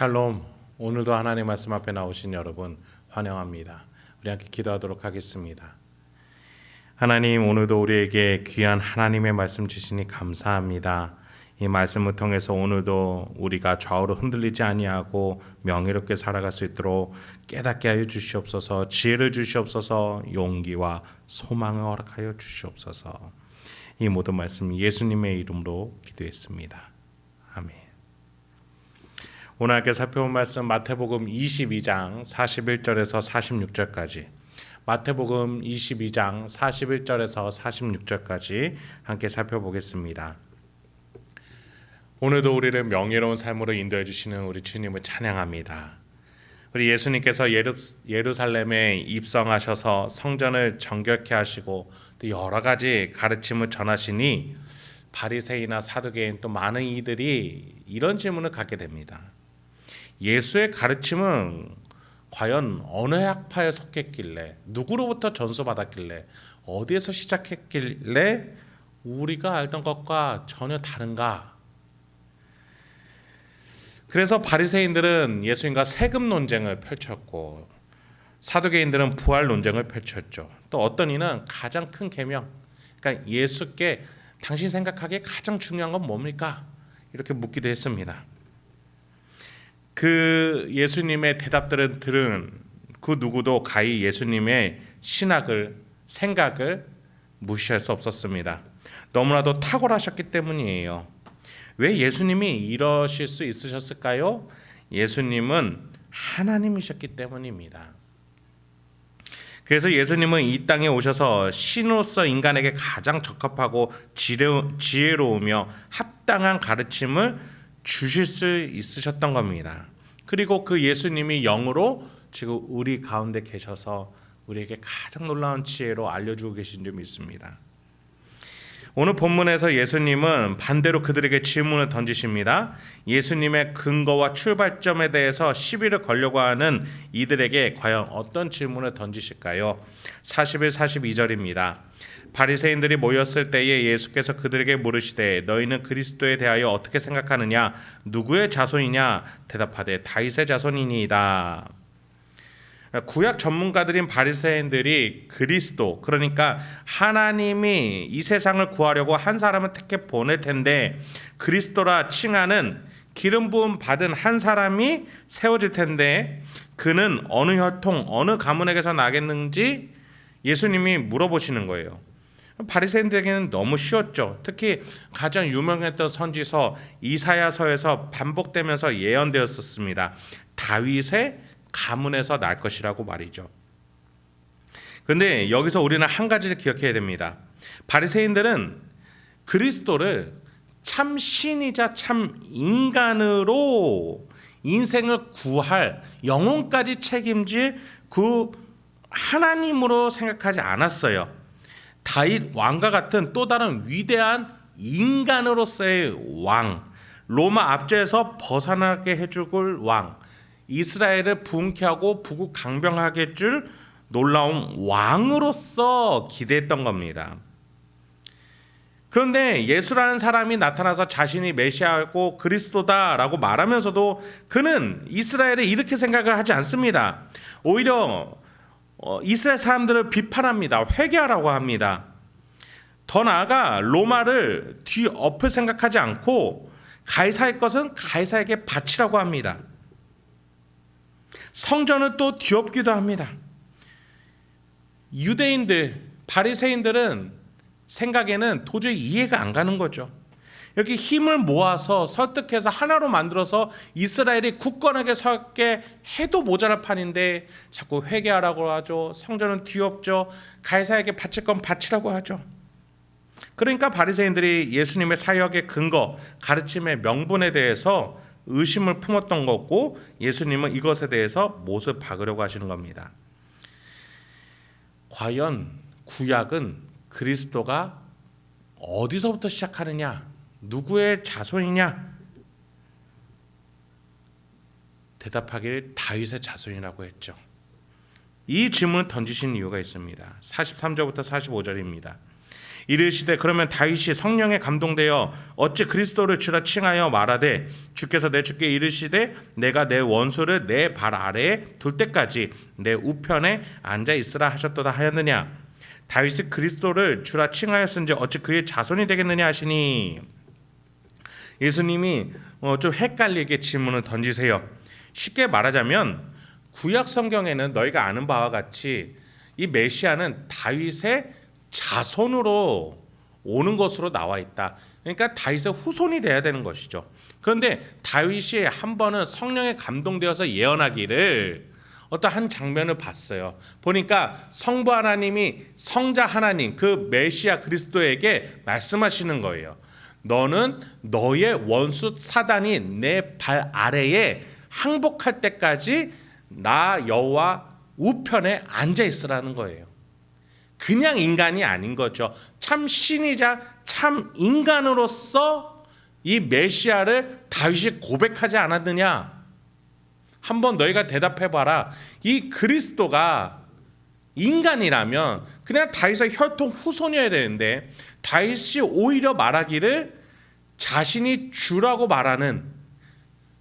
샬롬. 오늘도 하나님 말씀 앞에 나오신 여러분 환영합니다. 우리 함께 기도하도록 하겠습니다. 하나님, 오늘도 우리에게 귀한 하나님의 말씀 주시니 감사합니다. 이 말씀을 통해서 오늘도 우리가 좌우로 흔들리지 아니하고 명예롭게 살아갈 수 있도록 깨닫게 하여 주시옵소서. 지혜를 주시옵소서. 용기와 소망을 허락하여 주시옵소서. 이 모든 말씀 예수님의 이름으로 기도했습니다. 아멘. 오늘 함께 살펴본 말씀 마태복음 22장 41절에서 46절까지, 마태복음 22장 41절에서 46절까지 함께 살펴보겠습니다. 오늘도 우리를 명예로운 삶으로 인도해 주시는 우리 주님을 찬양합니다. 우리 예수님께서 예루살렘에 입성하셔서 성전을 정결케 하시고 또 여러 가지 가르침을 전하시니 바리새인이나 사두개인 또 많은 이들이 이런 질문을 갖게 됩니다. 예수의 가르침은 과연 어느 학파에 속했길래, 누구로부터 전수받았길래, 어디에서 시작했길래 우리가 알던 것과 전혀 다른가? 그래서 바리새인들은 예수님과 세금 논쟁을 펼쳤고 사두개인들은 부활 논쟁을 펼쳤죠. 또 어떤 이는 가장 큰 계명, 그러니까 예수께 당신 생각하기에 가장 중요한 건 뭡니까? 이렇게 묻기도 했습니다. 그 예수님의 대답들을 들은 그 누구도 가히 예수님의 신학을, 생각을 무시할 수 없었습니다. 너무나도 탁월하셨기 때문이에요. 왜 예수님이 이러실 수 있으셨을까요? 예수님은 하나님이셨기 때문입니다. 그래서 예수님은 이 땅에 오셔서 신으로서 인간에게 가장 적합하고 지혜로우며 합당한 가르침을 주실 수 있으셨던 겁니다. 그리고 그 예수님이 영으로 지금 우리 가운데 계셔서 우리에게 가장 놀라운 지혜로 알려주고 계신 줄 믿습니다. 오늘 본문에서 예수님은 반대로 그들에게 질문을 던지십니다. 예수님의 근거와 출발점에 대해서 시비를 걸려고 하는 이들에게 과연 어떤 질문을 던지실까요? 41, 42절입니다. 바리새인들이 모였을 때에 예수께서 그들에게 물으시되 너희는 그리스도에 대하여 어떻게 생각하느냐? 누구의 자손이냐? 대답하되 다윗의 자손이니이다. 구약 전문가들인 바리새인들이 그리스도, 그러니까 하나님이 이 세상을 구하려고 한 사람을 택해 보낼 텐데 그리스도라 칭하는 기름 부음 받은 한 사람이 세워질 텐데 그는 어느 혈통, 어느 가문에게서 나겠는지 예수님이 물어보시는 거예요. 바리새인들에게는 너무 쉬웠죠. 특히 가장 유명했던 선지서 이사야서에서 반복되면서 예언되었었습니다. 다윗의 가문에서 날 것이라고 말이죠. 그런데 여기서 우리는 한 가지를 기억해야 됩니다. 바리새인들은 그리스도를 참 신이자 참 인간으로 인생을 구할, 영혼까지 책임질 그 하나님으로 생각하지 않았어요. 다윗 왕과 같은 또 다른 위대한 인간으로서의 왕, 로마 압제에서 벗어나게 해줄 왕, 이스라엘을 부흥케 하고 부국 강병하게 해줄 놀라운 왕으로서 기대했던 겁니다. 그런데 예수라는 사람이 나타나서 자신이 메시아고 그리스도다라고 말하면서도 그는 이스라엘을 이렇게 생각을 하지 않습니다. 오히려 이스라엘 사람들을 비판합니다. 회개하라고 합니다. 더 나아가 로마를 뒤엎을 생각하지 않고 가이사의 것은 가이사에게 바치라고 합니다. 성전을 또 뒤엎기도 합니다. 유대인들, 바리새인들은 생각에는 도저히 이해가 안 가는 거죠. 이렇게 힘을 모아서 설득해서 하나로 만들어서 이스라엘이 굳건하게 서게 해도 모자랄 판인데 자꾸 회개하라고 하죠. 성전은 뒤엎죠. 가이사에게 바칠 건 바치라고 하죠. 그러니까 바리새인들이 예수님의 사역의 근거, 가르침의 명분에 대해서 의심을 품었던 거고 예수님은 이것에 대해서 못을 박으려고 하시는 겁니다. 과연 구약은 그리스도가 어디서부터 시작하느냐? 누구의 자손이냐? 대답하기를 다윗의 자손이라고 했죠. 이 질문을 던지신 이유가 있습니다. 43절부터 45절입니다. 이르시되 그러면 다윗이 성령에 감동되어 어찌 그리스도를 주라 칭하여 말하되 주께서 내 주께 이르시되 내가 내 원수를 내 발 아래에 둘 때까지 내 우편에 앉아 있으라 하셨도다 하였느냐. 다윗이 그리스도를 주라 칭하였은지 어찌 그의 자손이 되겠느냐 하시니. 예수님이 좀 헷갈리게 질문을 던지세요. 쉽게 말하자면 구약 성경에는 너희가 아는 바와 같이 이 메시아는 다윗의 자손으로 오는 것으로 나와 있다. 그러니까 다윗의 후손이 돼야 되는 것이죠. 그런데 다윗이 한 번은 성령에 감동되어서 예언하기를 어떤 한 장면을 봤어요. 보니까 성부 하나님이 성자 하나님 그 메시아 그리스도에게 말씀하시는 거예요. 너는 너의 원수 사단이 내 발 아래에 항복할 때까지 나 여호와 우편에 앉아 있으라는 거예요. 그냥 인간이 아닌 거죠. 참 신이자 참 인간으로서 이 메시아를 다윗이 고백하지 않았느냐? 한번 너희가 대답해봐라. 이 그리스도가 인간이라면 그냥 다윗의 혈통 후손이어야 되는데 다윗이 오히려 말하기를 자신이 주라고 말하는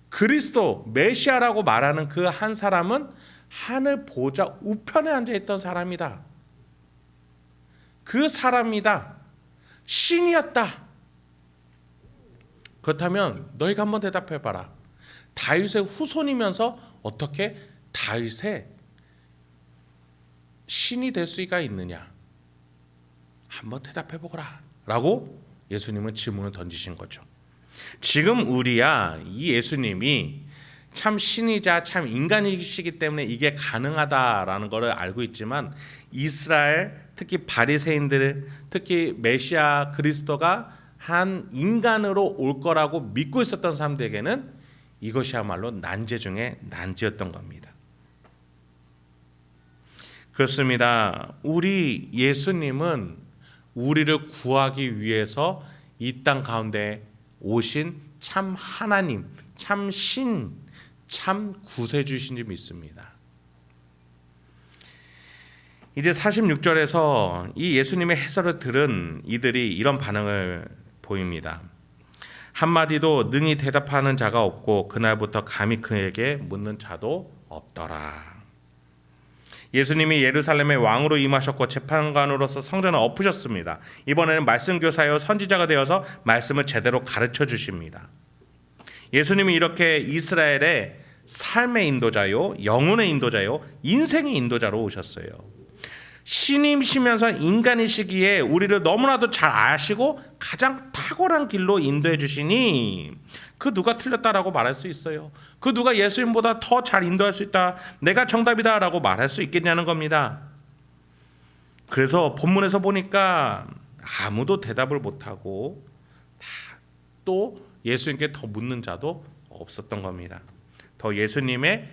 그리스도 메시아라고 말하는 그 한 사람은 하늘 보좌 우편에 앉아있던 사람이다. 그 사람이다. 신이었다. 그렇다면 너희가 한번 대답해봐라. 다윗의 후손이면서 어떻게 다윗의 신이 될 수가 있느냐? 한번 대답해보거라 라고 예수님은 질문을 던지신 거죠. 지금 우리야 이 예수님이 참 신이자 참 인간이시기 때문에 이게 가능하다라는 것을 알고 있지만 이스라엘 특히 바리새인들 특히 메시아 그리스도가 한 인간으로 올 거라고 믿고 있었던 사람들에게는 이것이야말로 난제 중에 난제였던 겁니다. 그렇습니다. 우리 예수님은 우리를 구하기 위해서 이 땅 가운데 오신 참 하나님, 참 신, 참 구세주신 줄 믿습니다. 이제 46절에서 이 예수님의 해설을 들은 이들이 이런 반응을 보입니다. 한마디도 능히 대답하는 자가 없고 그날부터 감히 그에게 묻는 자도 없더라. 예수님이 예루살렘의 왕으로 임하셨고 재판관으로서 성전을 엎으셨습니다. 이번에는 말씀교사여 선지자가 되어서 말씀을 제대로 가르쳐 주십니다. 예수님이 이렇게 이스라엘의 삶의 인도자요, 영혼의 인도자요, 인생의 인도자로 오셨어요. 신이시면서 인간이시기에 우리를 너무나도 잘 아시고 가장 탁월한 길로 인도해 주시니 그 누가 틀렸다라고 말할 수 있어요? 그 누가 예수님보다 더 잘 인도할 수 있다, 내가 정답이다라고 말할 수 있겠냐는 겁니다. 그래서 본문에서 보니까 아무도 대답을 못하고 또 예수님께 더 묻는 자도 없었던 겁니다. 더 예수님의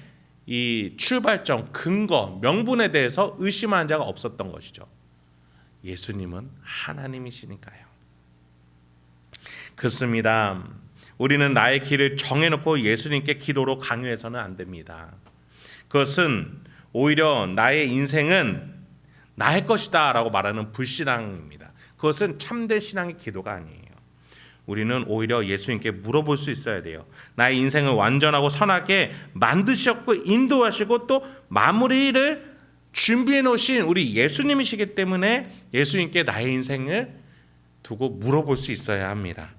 이 출발점, 근거, 명분에 대해서 의심하는 자가 없었던 것이죠. 예수님은 하나님이시니까요. 그렇습니다. 우리는 나의 길을 정해놓고 예수님께 기도로 강요해서는 안 됩니다. 그것은 오히려 나의 인생은 나의 것이다 라고 말하는 불신앙입니다. 그것은 참된 신앙의 기도가 아니에요. 우리는 오히려 예수님께 물어볼 수 있어야 돼요. 나의 인생을 완전하고 선하게 만드셨고 인도하시고 또 마무리를 준비해 놓으신 우리 예수님이시기 때문에 예수님께 나의 인생을 두고 물어볼 수 있어야 합니다.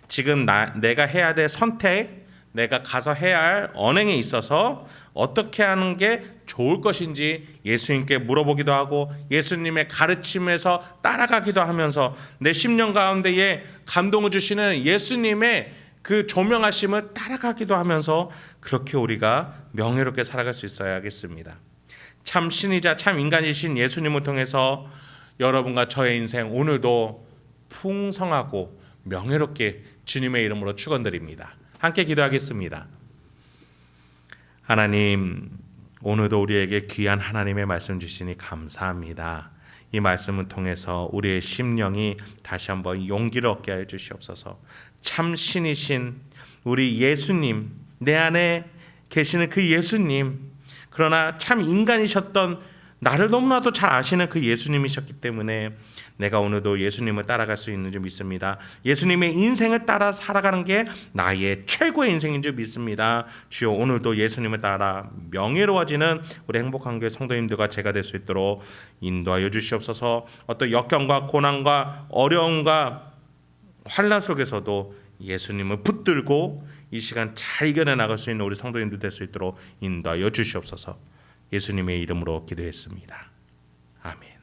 지금 내가 해야 될 선택, 내가 가서 해야 할 언행에 있어서 어떻게 하는 게 좋을 것인지 예수님께 물어보기도 하고 예수님의 가르침에서 따라가기도 하면서 내 심령 가운데에 감동을 주시는 예수님의 그 조명하심을 따라가기도 하면서 그렇게 우리가 명예롭게 살아갈 수 있어야겠습니다. 참 신이자 참 인간이신 예수님을 통해서 여러분과 저의 인생 오늘도 풍성하고 명예롭게 주님의 이름으로 축원드립니다. 함께 기도하겠습니다. 하나님, 오늘도 우리에게 귀한 하나님의 말씀 주시니 감사합니다. 이 말씀을 통해서 우리의 심령이 다시 한번 용기를 얻게 해 주시옵소서. 참 신이신 우리 예수님, 내 안에 계시는 그 예수님, 그러나 참 인간이셨던 나를 너무나도 잘 아시는 그 예수님이셨기 때문에 내가 오늘도 예수님을 따라갈 수 있는 줄 믿습니다. 예수님의 인생을 따라 살아가는 게 나의 최고의 인생인 줄 믿습니다. 주여, 오늘도 예수님을 따라 명예로워지는 우리 행복한 교회 성도님들과 제가 될 수 있도록 인도하여 주시옵소서. 어떤 역경과 고난과 어려움과 환난 속에서도 예수님을 붙들고 이 시간 잘 이겨내 나갈 수 있는 우리 성도님들 될 수 있도록 인도하여 주시옵소서. 예수님의 이름으로 기도했습니다. 아멘.